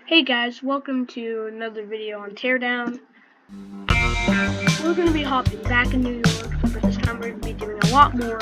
Hey guys, welcome to another video on Teardown. We're going to be hopping back in New York, but this time we're going to be doing a lot more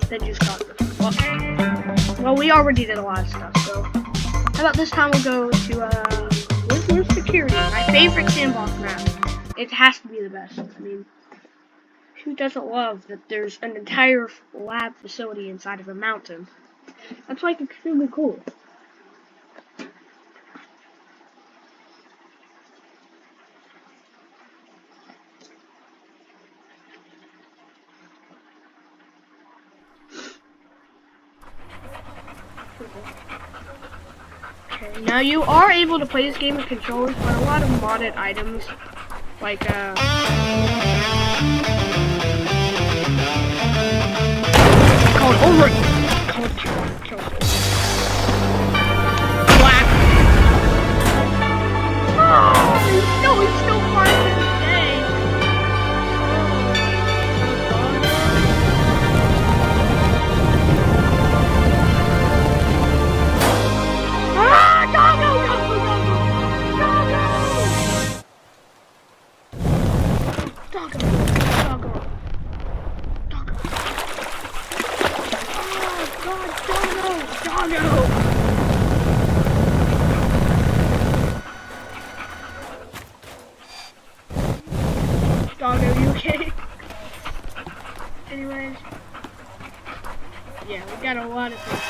than just Godzilla. Well, we already did a lot of stuff, so how about this time we'll go to, where's security? My favorite sandbox map. It has to be the best. I mean, who doesn't love that there's an entire lab facility inside of a mountain? That's like extremely cool. Okay, now you are able to play this game with controllers, but a lot of modded items, like kill. Black. Oh, it's still part of the day. Dog, are you okay? Anyways, yeah, we got a lot of things.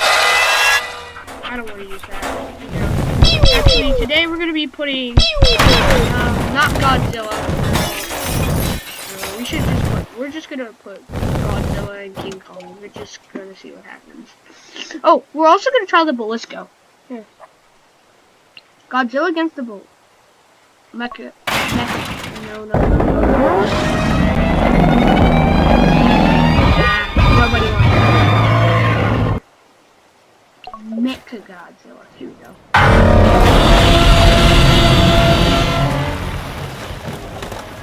I don't want to use that. Actually, today we're going to be putting, not Godzilla. We're just going to put Godzilla and King Kong. We're just going to see what happens. Oh, we're also going to try the Belisco. Here. Godzilla against the Bull. Mecha. No. Nobody wants it. Mecha Godzilla. Here we go.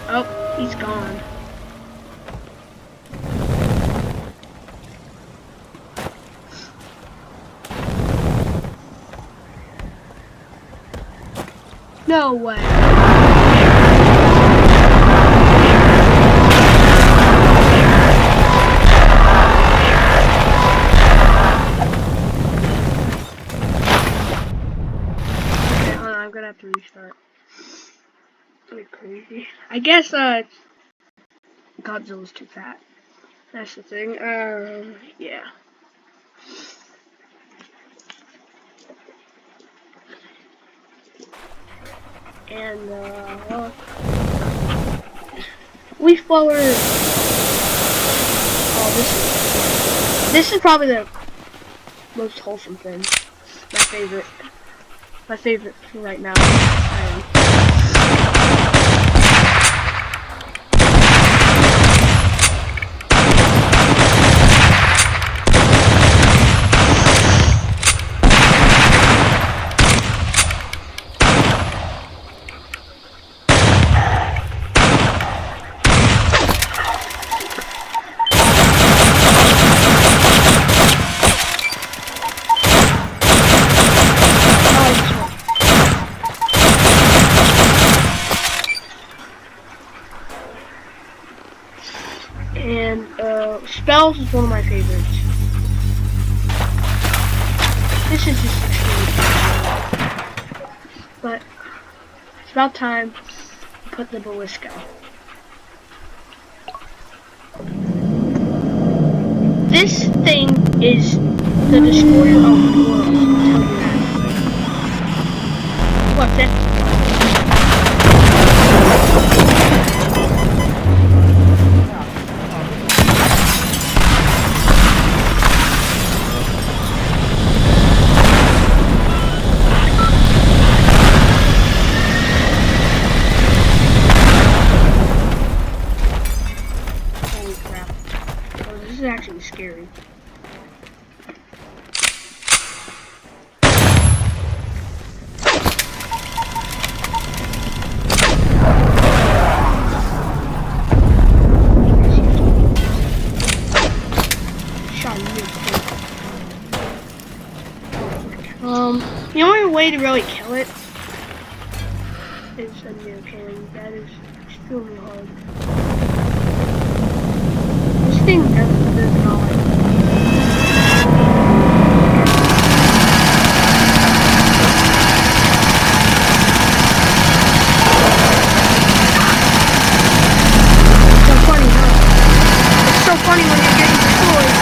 Oh, he's gone. No way. I'm gonna have to restart. Pretty crazy. I guess Godzilla's too fat. That's the thing. Yeah. And we followed. Oh, this is probably the most wholesome thing. My favorite right now. And spells is one of my favorites. This is just extremely fun. But it's about time to put the Belisco. This thing is the destroyer of the world. I'll tell you that. Look, that's actually scary. The only way to really kill it is a new killing. That is extremely hard. This thing does not like me. It's so funny, huh? It's so funny when you're getting destroyed.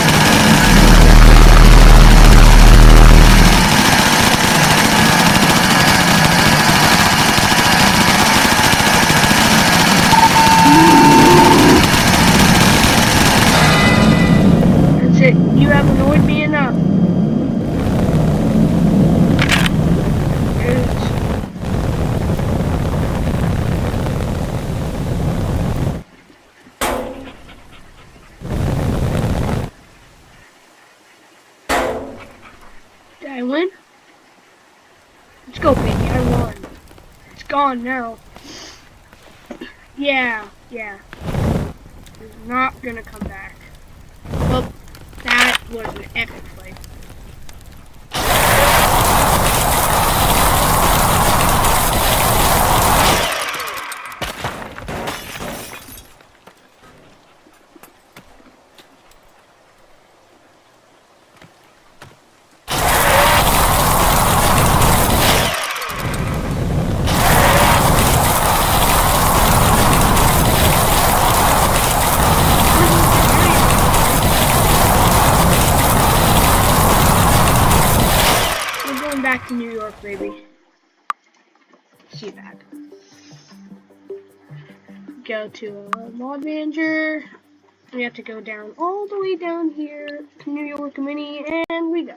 You have annoyed me enough. Did I win? Let's go, baby. I won. It's gone now. Yeah. It's not gonna come back. Well, that was an epic fight. Back to New York, baby. See you back. Go to mod manager. We have to go down all the way down here to New York Mini, and we go.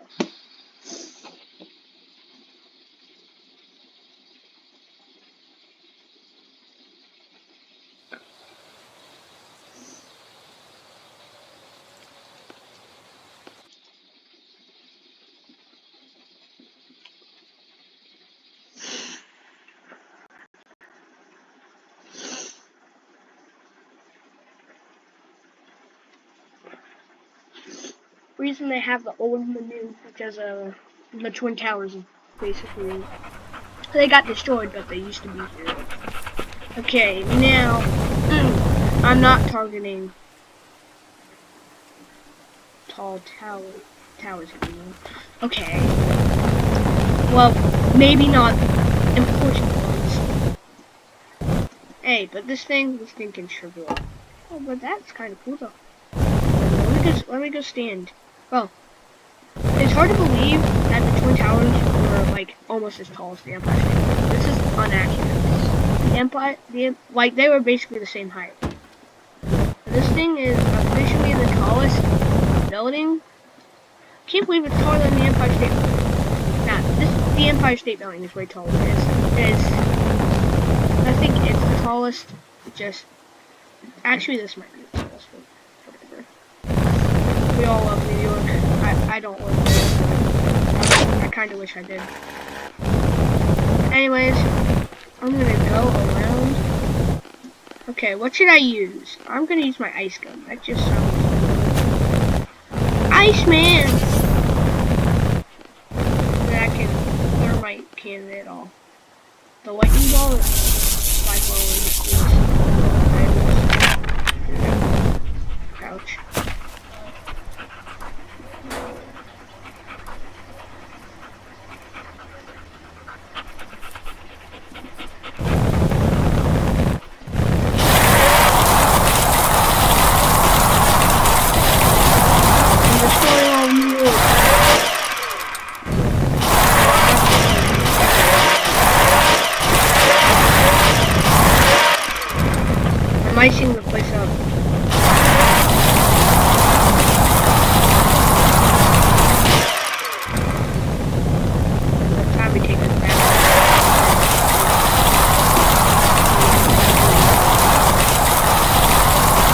Reason they have the old and the new, because the Twin Towers basically they got destroyed, but they used to be here. Okay, now I'm not targeting tall towers anymore. Okay. Well, maybe not important ones. Hey, but this thing can shrivel up. Oh, but that's kind of cool though. Let me go stand. Well, it's hard to believe that the Twin Towers were like almost as tall as the Empire State Building. This is inaccurate. They were basically the same height. This thing is officially the tallest building. Can't believe it's taller than the Empire State Building. Nah, the Empire State Building is way taller. I think it's the tallest. Actually, this might be the tallest one. We all love New York. I don't live New York. I kind of wish I did. Anyways, I'm gonna go around. Okay, what should I use? I'm gonna use my ice gun. That just sounds good. Iceman! That can thermite cannon it all. The lightning ball is by far one of the coolest. Ouch. Icing the place up. Time we take this back.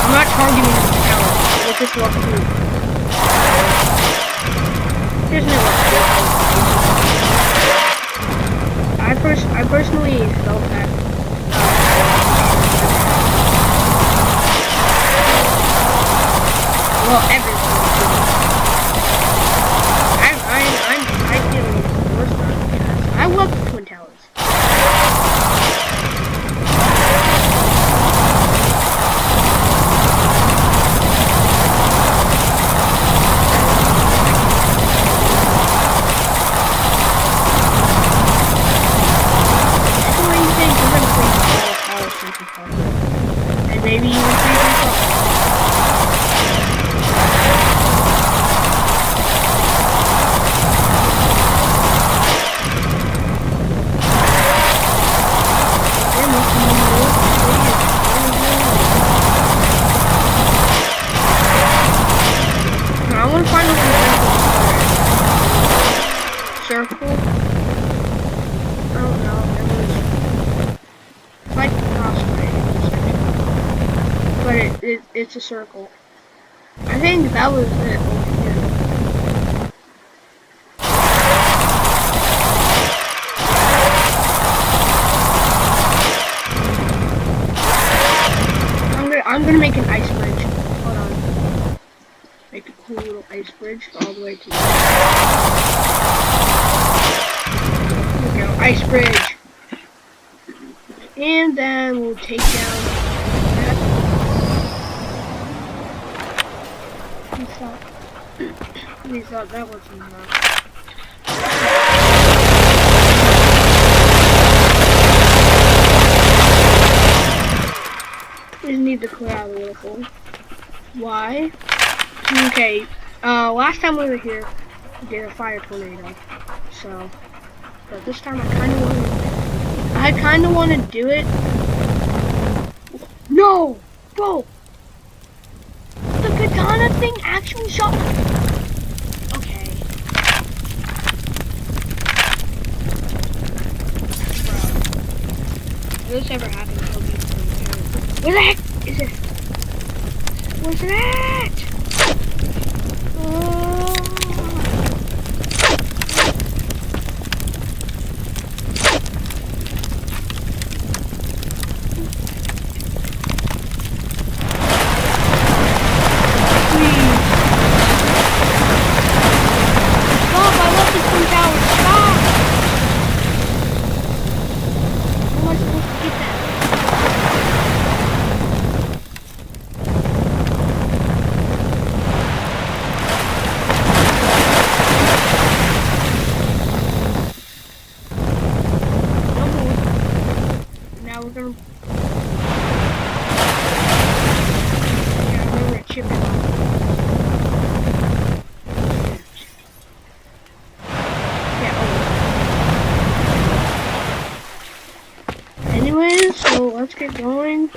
I'm not targeting the tower. We'll just walk through. There's no way. I personally felt that. Well, everything. I feel worse about it because I love the Twin Towers. it's a circle. I think that was it over here. I'm gonna make an ice bridge. Hold on. Make a cool little ice bridge all the way to the There we go, ice bridge. And then we'll take down that. We thought that wasn't enough. We just need to clear out a little. Why? Okay, last time we were here, we did a fire tornado. So, but this time I kinda wanna do it. No! Bro! The katana thing actually shot. Okay. Bro. If this ever happens, I'll be pretty terrible. Where the heck is it? Where's it at? Anyways, so let's get going.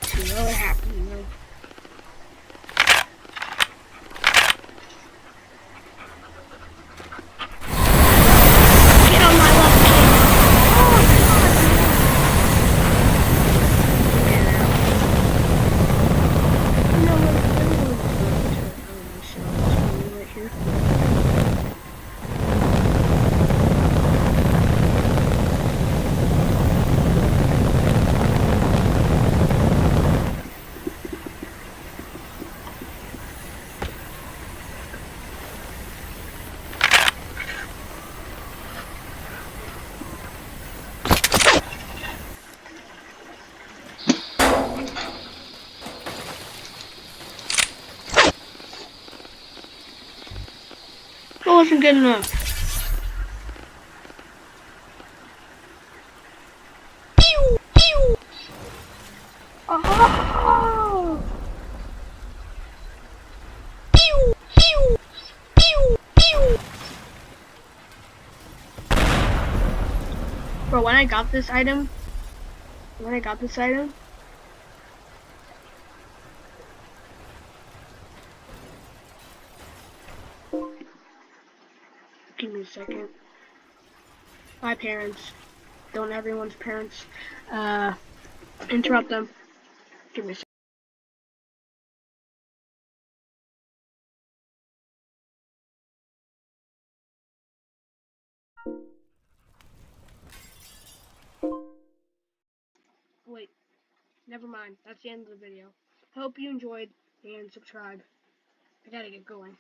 See what happens, you know. Get on my level. That wasn't good enough. Pew! Pew! Oh! Pew! Pew! Pew! Pew! Bro, when I got this item, give me a second. My parents. Don't everyone's parents interrupt them. Give me a second. Wait, never mind. That's the end of the video. Hope you enjoyed and subscribe. I gotta get going.